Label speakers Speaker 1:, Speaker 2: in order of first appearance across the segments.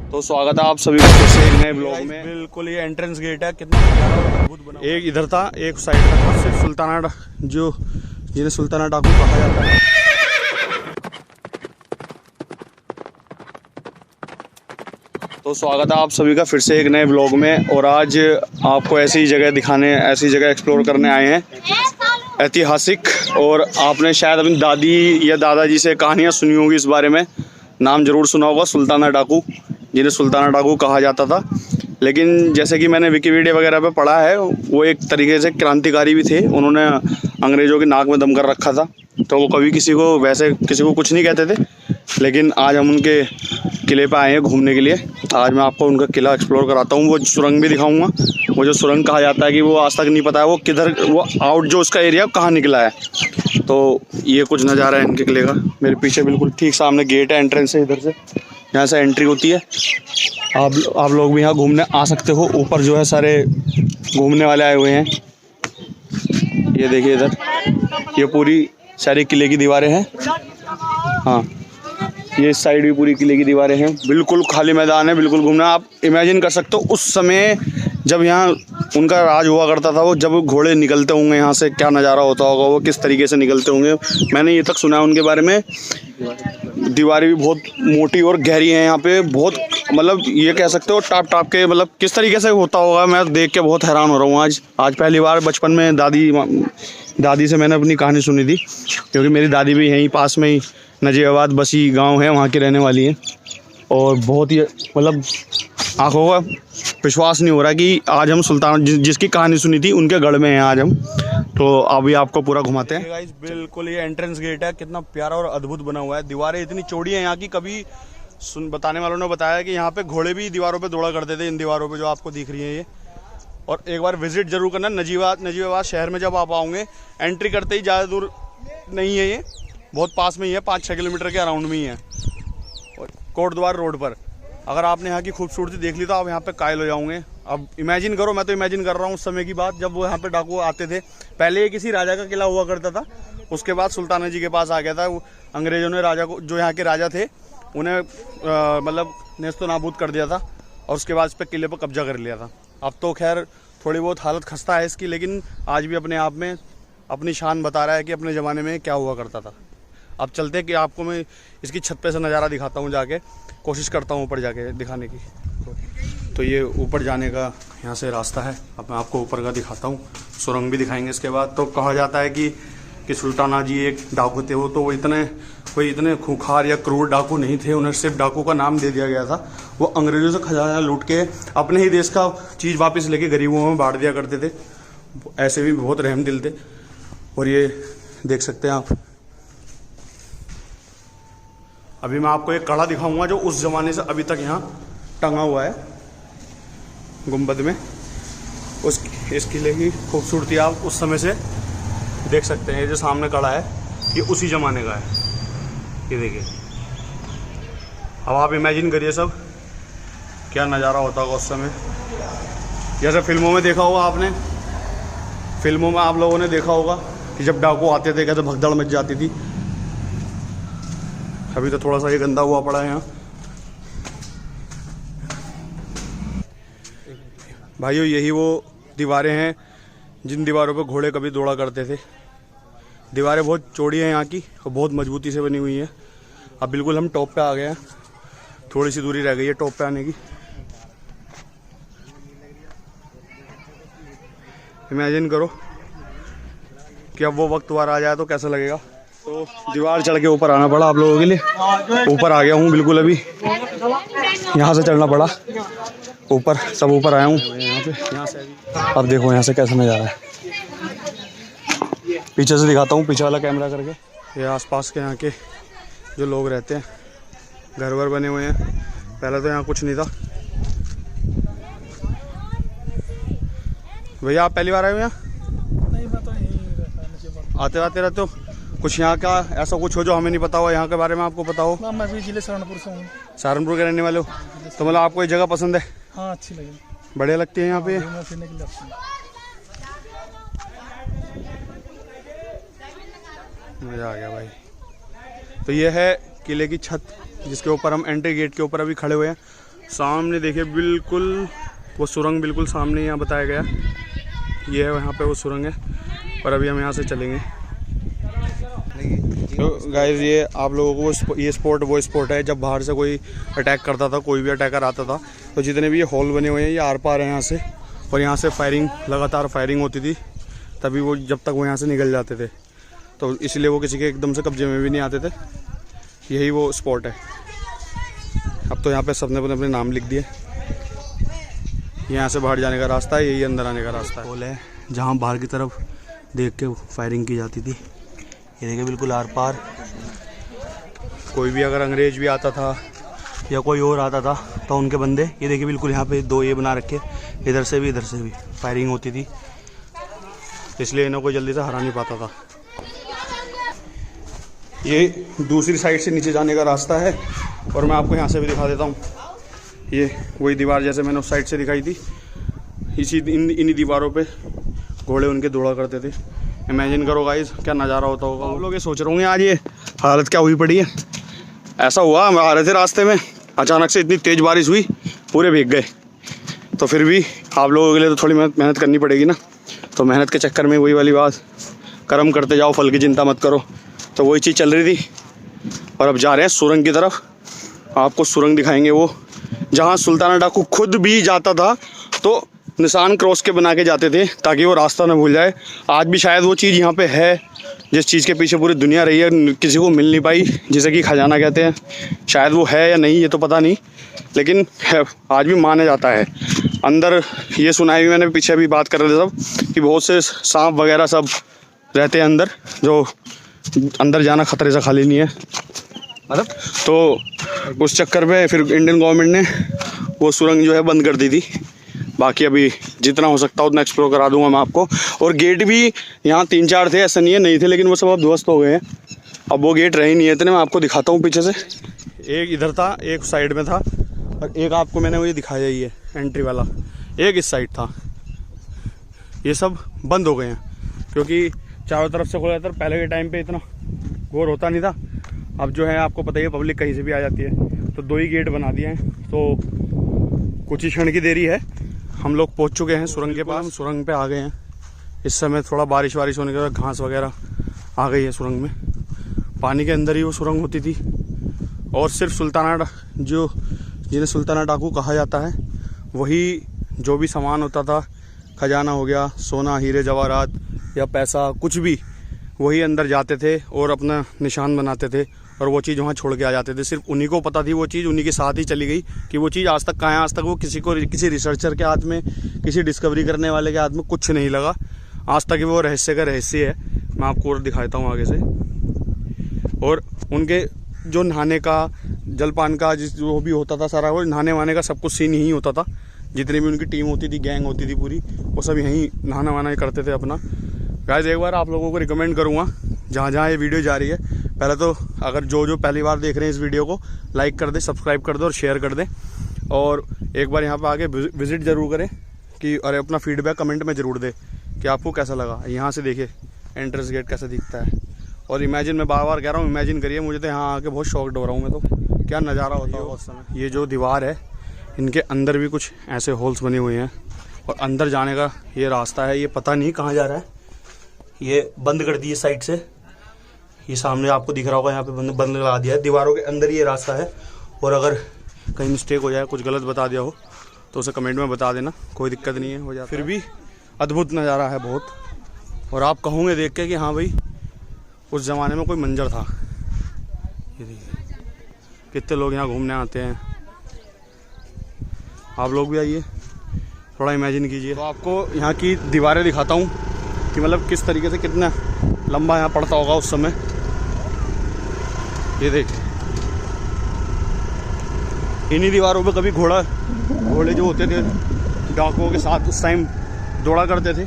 Speaker 1: तो स्वागत है आप सभी का फिर से एक नए ब्लॉग में।
Speaker 2: बिल्कुल ये एंट्रेंस गेट है, कितना प्यारा और अद्भुत बना।
Speaker 1: एक इधर था, एक साइड था, सिर्फ सुल्ताना जो जिन्हें सुल्ताना डाकू कहा जाता है। तो स्वागत है आप सभी का फिर से एक नए ब्लॉग में। और आज आपको ऐसी जगह दिखाने, ऐसी जगह एक्सप्लोर करने आए हैं ऐतिहासिक। और आपने शायद अपनी दादी या दादाजी से कहानियाँ सुनी होगी इस बारे में, नाम जरूर सुना होगा, सुल्ताना डाकू, जिन्हें सुल्ताना डाकू कहा जाता था। लेकिन जैसे कि मैंने विकिपीडिया वगैरह पे पढ़ा है, वो एक तरीके से क्रांतिकारी भी थे। उन्होंने अंग्रेज़ों की नाक में दम कर रखा था, तो वो कभी किसी को वैसे किसी को कुछ नहीं कहते थे। लेकिन आज हम उनके किले पे आए हैं घूमने के लिए। आज मैं आपको उनका किला एक्सप्लोर कराता हूँ, वो सुरंग भी दिखाऊंगा। वो जो सुरंग कहा जाता है कि वो आज तक नहीं पता है वो किधर, वो आउट जो उसका एरिया कहाँ निकला है। तो ये कुछ नज़ारा है इनके किले का। मेरे पीछे बिल्कुल ठीक सामने गेट है, एंट्रेंस है, इधर से यहाँ से एंट्री होती है। आप लोग भी यहाँ घूमने आ सकते हो। ऊपर जो है सारे घूमने वाले आए हुए हैं। ये देखिए इधर, ये पूरी सारी किले की दीवारें हैं। हाँ, ये इस साइड भी पूरी किले की दीवारें हैं। बिल्कुल खाली मैदान है, बिल्कुल घूमना। आप इमेजिन कर सकते हो उस समय जब यहाँ उनका राज हुआ करता था, वो जब घोड़े निकलते होंगे यहाँ से, क्या नज़ारा होता होगा, वो किस तरीके से निकलते होंगे। मैंने ये तक सुना है उनके बारे में। दीवारें भी बहुत मोटी और गहरी हैं यहाँ पे, बहुत मतलब ये कह सकते हो टाप टाप के, मतलब किस तरीके से होता होगा। मैं देख के बहुत हैरान हो रहा हूँ आज पहली बार। बचपन में दादी से मैंने अपनी कहानी सुनी थी, क्योंकि मेरी दादी भी यहीं पास में ही नजीबाबाद बसी गांव है, वहाँ की रहने वाली है। और बहुत ही मतलब आंखों का विश्वास नहीं हो रहा कि आज हम सुल्तान जिसकी कहानी सुनी थी उनके गढ़ में हैं आज हम। तो अभी आपको पूरा घुमाते हैं।
Speaker 2: गाइस बिल्कुल ये एंट्रेंस गेट है, कितना प्यारा और अद्भुत बना हुआ है। दीवारें इतनी चौड़ी हैं यहाँ की, कभी बताने वालों ने बताया कि यहाँ पे घोड़े भी दीवारों पे दौड़ा करते थे, इन दीवारों पे जो आपको दिख रही है ये। और एक बार विजिट जरूर करना नजीबाबाद शहर में। जब आप आओगे, एंट्री करते ही ज़्यादा दूर नहीं है, ये बहुत पास में ही है, 5-6 किलोमीटर के अराउंड में ही है, और कोटद्वार रोड पर। अगर आपने यहाँ की खूबसूरती देख ली तो आप यहाँ पे कायल हो जाओगे। अब इमेजिन करो, मैं तो इमेजिन कर रहा हूँ उस समय की बात जब वो यहाँ पे डाकू आते थे। पहले ये किसी राजा का किला हुआ करता था, उसके बाद सुल्ताना जी के पास आ गया था। अंग्रेजों ने राजा को, जो यहाँ के राजा थे, उन्हें मतलब नेस्तो नाबूद कर दिया था, और उसके बाद इस पर किले पर कब्जा कर लिया था। अब तो खैर थोड़ी बहुत हालत खस्ता है इसकी, लेकिन आज भी अपने आप में अपनी शान बता रहा है कि अपने ज़माने में क्या हुआ करता था। अब चलते कि आपको मैं इसकी छत पे से नज़ारा दिखाता हूँ, जाके कोशिश करता हूँ ऊपर जाके दिखाने की। तो ये ऊपर जाने का यहाँ से रास्ता है। अब मैं आपको ऊपर का दिखाता हूँ, सुरंग भी दिखाएंगे इसके बाद। तो कहा जाता है कि सुल्ताना जी एक डाकू थे। वो तो कोई इतने खूंखार या क्रूर डाकू नहीं थे, उन्हें सिर्फ डाकू का नाम दे दिया गया था। वो अंग्रेज़ों से खजाना लूट के अपने ही देश का चीज़ वापस लेके गरीबों में बांट दिया करते थे। ऐसे भी बहुत रहम दिल थे। और ये देख सकते हैं आप, अभी मैं आपको एक कड़ा दिखाऊंगा जो उस ज़माने से अभी तक यहाँ टंगा हुआ है गुंबद में। इस किले की खूबसूरती आप उस समय से देख सकते हैं। ये जो सामने कड़ा है, ये उसी ज़माने का है, ये देखिए। अब आप इमेजिन करिए सब क्या नज़ारा होता होगा उस समय। जैसे फिल्मों में देखा होगा आपने, फिल्मों में आप लोगों ने देखा होगा कि जब डाकू आते थे कैसे भगदड़ मच जाती थी। अभी तो थोड़ा सा ये गंदा हुआ पड़ा है यहाँ। भाइयों, यही वो दीवारें हैं जिन दीवारों पर घोड़े कभी दौड़ा करते थे। दीवारें बहुत चौड़ी हैं यहाँ की और बहुत मजबूती से बनी हुई हैं। अब बिल्कुल हम टॉप पे आ गए हैं, थोड़ी सी दूरी रह गई है टॉप पे आने की। इमेजिन करो कि अब वो वक्त वार आ जाए तो कैसा लगेगा। तो दीवार चढ़ के ऊपर आना पड़ा आप लोगों के लिए। ऊपर आ गया हूँ बिल्कुल, अभी यहाँ से चढ़ना पड़ा ऊपर, सब ऊपर आया हूँ यहाँ से। अब देखो यहाँ से कैसा नज़ारा है। पीछे से दिखाता हूँ, पीछे वाला कैमरा करके। ये आसपास के यहाँ के जो लोग रहते हैं, घर वर बने हुए हैं। पहले तो यहाँ कुछ नहीं था। भैया आप पहली बार आए हो यहाँ?
Speaker 3: नहीं, मैं तो यहीं
Speaker 2: आते रहते हो? कुछ यहाँ का ऐसा कुछ हो जो हमें नहीं पता हो, यहाँ के बारे में आपको पता हो?
Speaker 3: मैं भी जिले सहारनपुर से हूँ।
Speaker 2: सहारनपुर के रहने वाले हो? तो मतलब आपको ये जगह पसंद है?
Speaker 3: हाँ, अच्छी लगी,
Speaker 2: बढ़िया लगती है यहाँ पे।
Speaker 3: घूमने फिरने के लिए अच्छी है।
Speaker 2: मज़ा आ गया भाई। तो ये है किले की छत, जिसके ऊपर हम एंट्री गेट के ऊपर अभी खड़े हुए हैं। सामने देखिए बिल्कुल वो सुरंग बिल्कुल सामने यहाँ बताया गया, ये है यहाँ पे वो सुरंग है। और अभी हम यहाँ से चलेंगे। तो गाइस ये आप लोगों को ये स्पॉट वो स्पॉट है जब बाहर से कोई अटैक करता था, कोई भी अटैकर आता था तो जितने भी ये हॉल बने हुए हैं ये आर पार है यहाँ से, और यहाँ से फायरिंग लगातार फायरिंग होती थी तभी वो जब तक वो यहाँ से निकल जाते थे, तो इसलिए वो किसी के एकदम से कब्जे में भी नहीं आते थे। यही वो स्पॉट है। अब तो यहाँ पे सबने अपने अपने नाम लिख दिए। यहाँ से बाहर जाने का रास्ता है, यही अंदर आने का रास्ता है। हॉल है जहाँ बाहर की तरफ देख के फायरिंग की जाती थी। ये देखिए बिल्कुल आर पार कोई भी अगर अंग्रेज भी आता था या कोई और आता था तो उनके बंदे, ये देखिए बिल्कुल यहाँ पे दो ये बना रखे, इधर से भी फायरिंग होती थी, इसलिए इन्हें कोई जल्दी से हरा नहीं पाता था। ये दूसरी साइड से नीचे जाने का रास्ता है और मैं आपको यहाँ से भी दिखा देता हूँ। ये वही दीवार जैसे मैंने उस साइड से दिखाई थी, इन्हीं दीवारों पे घोड़े उनके दौड़ा करते थे। इमेजिन करो गाइस क्या नज़ारा होता होगा। आप लोग ये सोच रहे होंगे आज ये हालत क्या हुई पड़ी है। ऐसा हुआ हम आ रहे थे रास्ते में, अचानक से इतनी तेज़ बारिश हुई, पूरे भीग गए। तो फिर भी आप लोगों के लिए तो थोड़ी मेहनत करनी पड़ेगी ना, तो मेहनत के चक्कर में वही वाली बात, कर्म करते जाओ फल की चिंता मत करो। तो वही चीज़ चल रही थी। और अब जा रहे हैं सुरंग की तरफ। आपको सुरंग दिखाएंगे वो जहाँ सुल्ताना डाकू खुद भी जाता था तो निशान क्रॉस के बना के जाते थे ताकि वो रास्ता ना भूल जाए। आज भी शायद वो चीज़ यहाँ पे है जिस चीज़ के पीछे पूरी दुनिया रही है, किसी को मिल नहीं पाई, जिसे कि खजाना कहते हैं। शायद वो है या नहीं ये तो पता नहीं, लेकिन है, आज भी माना जाता है। अंदर ये सुना है, मैंने पीछे भी बात कर रहे थे सब कि बहुत से सांप वगैरह सब रहते हैं अंदर, जो अंदर जाना खतरे से खाली नहीं है मतलब। तो उस चक्कर में फिर इंडियन गवर्नमेंट ने वो सुरंग जो है बंद कर दी थी। बाकी अभी जितना हो सकता है उतना एक्सप्लोर करा दूंगा मैं आपको। और गेट भी यहाँ 3-4 थे, ऐसा नहीं है नहीं थे, लेकिन वो सब अब ध्वस्त हो गए हैं। अब वो गेट रहे नहीं है इतने। मैं आपको दिखाता हूँ पीछे से। एक इधर था, एक साइड में था, और एक आपको मैंने वो ये दिखाया ही है एंट्री वाला, एक इस साइड था। ये सब बंद हो गए हैं क्योंकि चारों तरफ से खोला जाता। पहले के टाइम पे इतना गौर होता नहीं था। अब जो है आपको पता ही है पब्लिक कहीं से भी आ जाती है, तो 2 ही गेट बना दिए हैं। तो कुछ ही क्षण की देरी है, हम लोग पहुंच चुके हैं सुरंग के पास। सुरंग पे आ गए हैं। इस समय थोड़ा बारिश होने के बाद घास वगैरह आ गई है सुरंग में। पानी के अंदर ही वो सुरंग होती थी। और सिर्फ जिन्हें सुल्ताना डाकू कहा जाता है, वही जो भी सामान होता था, खजाना हो गया, सोना हीरे जवाहरात या पैसा, कुछ भी, वही अंदर जाते थे और अपना निशान बनाते थे और वो चीज़ वहाँ छोड़ के आ जाते थे। सिर्फ उन्हीं को पता थी वो चीज़, उन्हीं के साथ ही चली गई कि वो चीज़ आज तक कहाँ है। आज तक वो किसी रिसर्चर के हाथ में, किसी डिस्कवरी करने वाले के हाथ में कुछ नहीं लगा। आज तक वो रहस्य का रहस्य है। मैं आपको और दिखाता हूँ आगे से। और उनके जो नहाने का, जलपान का जो भी होता था सारा, वो नहाने वहाने का सब कुछ सीन यहीं होता था। जितनी भी उनकी टीम होती थी, गैंग होती थी पूरी, वो सब यहीं नहाना वहाना करते थे अपना। गाइस एक बार आप लोगों को रिकमेंड करूँगा जहाँ जहाँ ये वीडियो जा रही है, पहले तो अगर जो पहली बार देख रहे हैं इस वीडियो को, लाइक कर दें, सब्सक्राइब कर दें और शेयर कर दें। और एक बार यहाँ पे आके विज़िट ज़रूर करें कि, और अपना फीडबैक कमेंट में ज़रूर दें कि आपको कैसा लगा। यहाँ से देखिए एंट्रेंस गेट कैसा दिखता है। और इमेजिन, मैं बार बार कह रहा हूँ इमेजिन करिए, मुझे तो यहाँ आके बहुत शॉक्ड हो रहा हूँ मैं तो, क्या नज़ारा होता है उस समय। ये जो दीवार है, इनके अंदर भी कुछ ऐसे होल्स बने हुए हैं और अंदर जाने का ये रास्ता है। ये पता नहीं कहाँ जा रहा है, ये बंद कर दी साइड से। ये सामने आपको दिख रहा होगा, यहाँ पे बंद लगा दिया है। दीवारों के अंदर ये रास्ता है। और अगर कहीं मिस्टेक हो जाए, कुछ गलत बता दिया हो तो उसे कमेंट में बता देना, कोई दिक्कत नहीं है, हो जाता। फिर भी अद्भुत नज़ारा है बहुत। और आप कहोगे देख के कि हाँ भाई उस ज़माने में कोई मंजर था। ये देखिए कितने लोग यहाँ घूमने आते हैं। आप लोग भी आइए, थोड़ा इमेजिन कीजिए। तो आपको यहाँ की दीवारें दिखाता हूँ कि मतलब किस तरीके से, कितना लंबा यहाँ पड़ता होगा उस समय। ये देखिए इन्हीं दीवारों पे कभी घोड़े जो होते थे डाकुओं के साथ उस टाइम दौड़ा करते थे।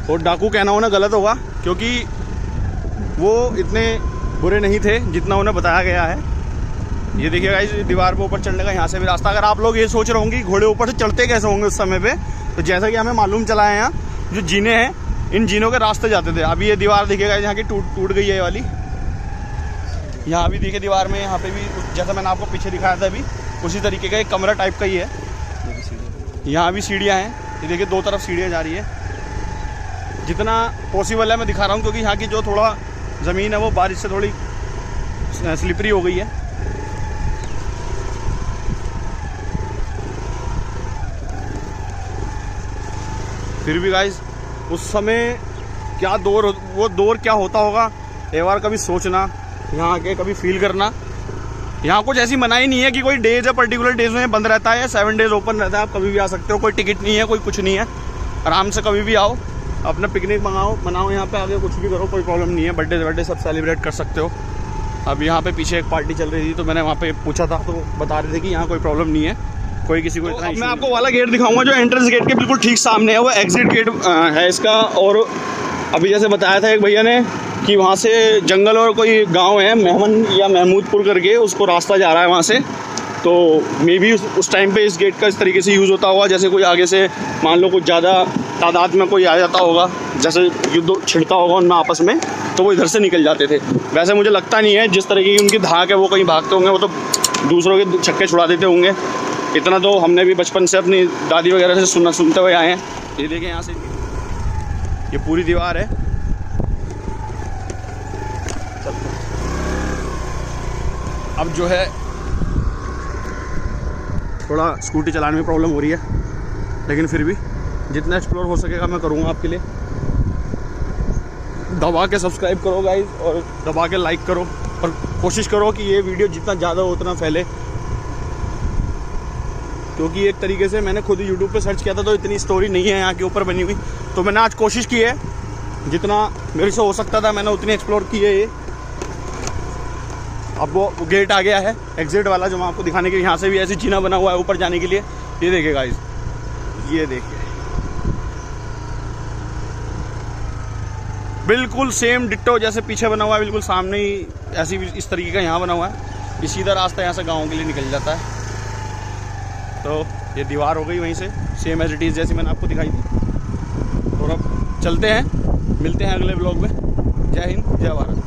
Speaker 2: और डाकू कहना होना गलत होगा क्योंकि वो इतने बुरे नहीं थे जितना उन्हें बताया गया है। ये देखिएगा इस दीवार पे ऊपर चढ़ने का यहाँ से भी रास्ता। अगर आप लोग ये सोच रहे होंगे घोड़े ऊपर से चढ़ते कैसे होंगे उस समय पे, तो जैसा कि हमें मालूम चला है, यहाँ जो जीने हैं, इन जीनों के रास्ते जाते थे। अभी ये दीवार देखिएगा यहाँ की टूट गई है ये वाली। यहाँ भी देखिए दीवार में, यहाँ पे भी जैसा मैंने आपको पीछे दिखाया था अभी, उसी तरीके का एक कमरा टाइप का ही है। यहाँ भी सीढ़ियाँ हैं, ये देखिए 2 तरफ सीढ़ियाँ जा रही है। जितना पॉसिबल है मैं दिखा रहा हूँ, क्योंकि यहाँ की जो थोड़ा ज़मीन है वो बारिश से थोड़ी स्लिपरी हो गई है। फिर भी गाइस उस समय क्या दौर, वो दौर क्या होता होगा, एक बार कभी सोचना, यहाँ आके कभी फील करना। यहाँ कुछ ऐसी मनाही नहीं है कि कोई डेज है पर्टिकुलर डेज में बंद रहता है, 7 डेज ओपन रहता है, आप कभी भी आ सकते हो, कोई टिकट नहीं है, कोई कुछ नहीं है, आराम से कभी भी आओ, अपना पिकनिक मनाओ यहाँ पे आके, कुछ भी करो, कोई प्रॉब्लम नहीं है। बर्थडे सब सेलिब्रेट कर सकते हो। अब यहाँ पे पीछे एक पार्टी चल रही थी, तो मैंने वहाँ पे पूछा था, तो बता रहे थे कि यहाँ कोई प्रॉब्लम नहीं है, कोई किसी को इतना। मैं आपको वाला गेट दिखाऊंगा जो एंट्रेंस गेट के बिल्कुल ठीक सामने है, वो एग्जिट गेट है इसका। और अभी जैसे बताया था एक भैया ने कि वहाँ से जंगल और कोई गांव है मेहमन या महमूदपुर करके, उसको रास्ता जा रहा है वहाँ से, तो मे बी उस टाइम पे इस गेट का इस तरीके से यूज़ होता होगा। जैसे कोई आगे से मान लो कुछ ज़्यादा तादाद में कोई आ जाता होगा, जैसे युद्ध छिड़ता होगा उनमें आपस में, तो वो इधर से निकल जाते थे। वैसे मुझे लगता नहीं है, जिस तरीके की उनकी धाक है वो कहीं भागते होंगे, वो तो दूसरों के छक्के छुड़ा देते होंगे। इतना तो हमने भी बचपन से अपनी दादी वगैरह से सुनते हुए आए हैं। ये देखें यहाँ से ये पूरी दीवार है। अब जो है थोड़ा स्कूटी चलाने में प्रॉब्लम हो रही है, लेकिन फिर भी जितना एक्सप्लोर हो सकेगा मैं करूँगा आपके लिए। दबा के सब्सक्राइब करो गाइस, और दबा के लाइक करो, और कोशिश करो कि ये वीडियो जितना ज़्यादा हो उतना फैले, क्योंकि एक तरीके से मैंने खुद यूट्यूब पे सर्च किया था, तो इतनी स्टोरी नहीं है यहाँ के ऊपर बनी हुई। तो मैंने आज कोशिश की है, जितना मेरे से हो सकता था मैंने उतनी एक्सप्लोर की है ये। अब वो गेट आ गया है एग्जिट वाला, जो मैं आपको दिखाने के लिए, यहाँ से भी ऐसी जीना बना हुआ है ऊपर जाने के लिए। ये देखिए गाइस, ये देखिए बिल्कुल सेम डिट्टो जैसे पीछे बना हुआ है, बिल्कुल सामने ही ऐसी इस तरीके का यहाँ बना हुआ है। ये सीधा रास्ता यहाँ से गाँव के लिए निकल जाता है। तो ये दीवार हो गई वहीं से सेम एज इट इज़ जैसी मैंने आपको दिखाई थी। और अब चलते हैं, मिलते हैं अगले ब्लॉग में। जय हिंद, जय भारत।